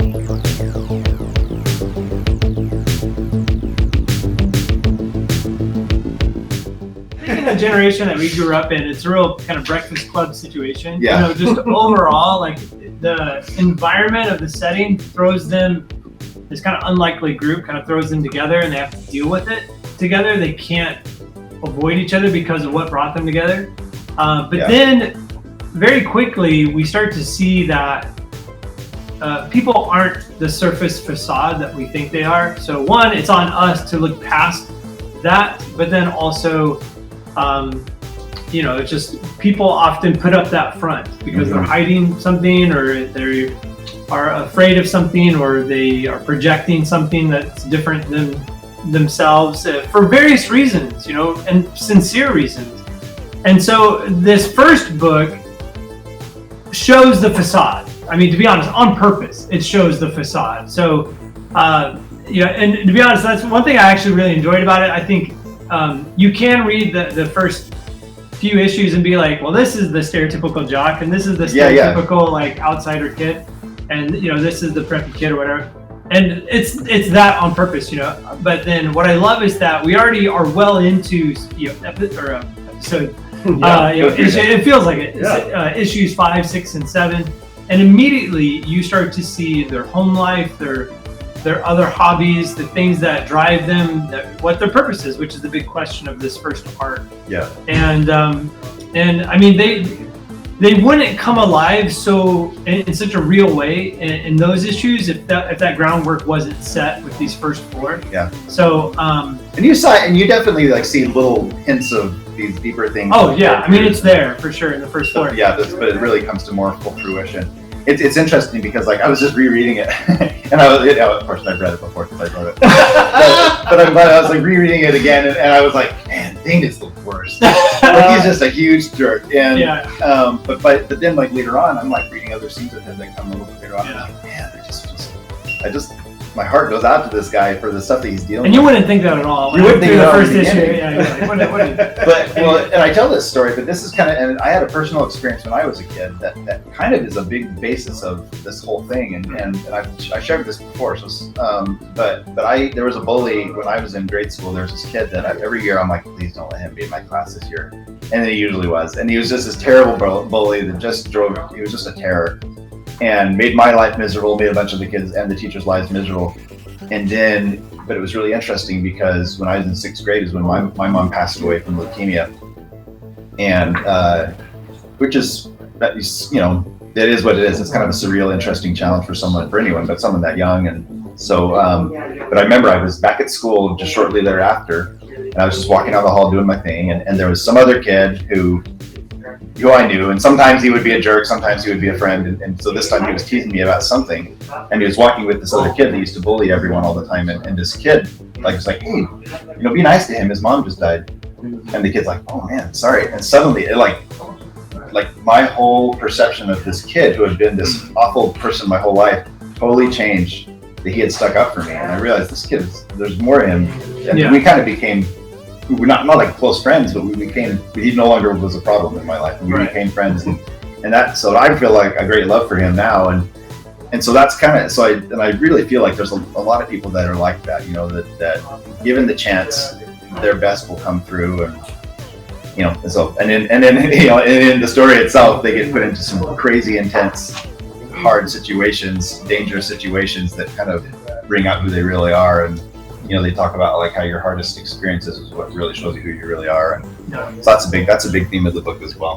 The generation that we grew up in, it's a real kind of Breakfast Club situation. Yeah. You know, just overall, like the environment of the setting throws them, this kind of unlikely group kind of throws them together, and they have to deal with it together. They can't avoid each other because of what brought them together. Then very quickly we start to see that people aren't the surface facade that we think they are. So one, it's on us to look past that, but then also you know, it's just people often put up that front because they're hiding something, or they are afraid of something, or they are projecting something that's different than themselves for various reasons, you know, and sincere reasons. And so this first book shows the facade. I mean, to be honest, on purpose, it shows the facade. So, you know, and to be honest, that's one thing I actually really enjoyed about it. I think you can read the first few issues and be like, well, this is the stereotypical jock, and this is the stereotypical like outsider kid, and you know, this is the preppy kid or whatever. And it's that on purpose, you know. But then what I love is that we already are well into, you know, episode. You know, it feels like it. Issues 5, 6, and 7, and immediately you start to see their home life, their other hobbies, the things that drive them, what their purpose is, which is the big question of this first part. Yeah. And I mean, they wouldn't come alive so in such a real way in those issues if that groundwork wasn't set with these first 4. Yeah. So and you definitely like see little hints of these deeper things. Oh yeah, I mean, it's there for sure in the first 4. Yeah, but it really comes to more full fruition. It's interesting because like I was just rereading it, and I was, you know, of course I've read it before because I wrote it, but I was like rereading it again, and I was like, man, Dain is the worst. Like, he's just a huge jerk, and but then like later on, I'm like reading other scenes of him that come a little bit later on. I'm like, man, my heart goes out to this guy for the stuff that he's dealing with. And you wouldn't think that at all. You wouldn't think that the first issue. Yeah, wouldn't. But well, and I tell this story, but this is kind of, and I had a personal experience when I was a kid that kind of is a big basis of this whole thing, and I shared this before. So, but there was a bully when I was in grade school. There was this kid that every year I'm like, please don't let him be in my class this year, and he usually was, and he was just this terrible bully that just he was just a terror. And made my life miserable, made a bunch of the kids and the teachers' lives miserable. And then, but it was really interesting because when I was in 6th grade is when my mom passed away from leukemia. And which is, you know, that is what it is. It's kind of a surreal, interesting challenge for anyone, but someone that young. And so, but I remember I was back at school just shortly thereafter, and I was just walking down the hall doing my thing. And there was some other kid who I knew, and sometimes he would be a jerk, sometimes he would be a friend, and so this time he was teasing me about something, and he was walking with this other kid that used to bully everyone all the time, and this kid was like, hey, you know, be nice to him, his mom just died. And the kid's like, oh man, sorry. And suddenly it like my whole perception of this kid who had been this awful person my whole life totally changed, that he had stuck up for me, and I realized this kid there's more to him, and we kind of became, we're not like close friends, but he no longer was a problem in my life, and we became friends, and that, so I feel like a great love for him now, and so that's kind of, I really feel like there's a lot of people that are like that, you know, that given the chance, their best will come through, and you know, and then you know, in the story itself, they get put into some crazy, intense, hard situations, dangerous situations that kind of bring out who they really are, and you know, they talk about like how your hardest experiences is what really shows you who you really are, and so that's a big theme of the book as well.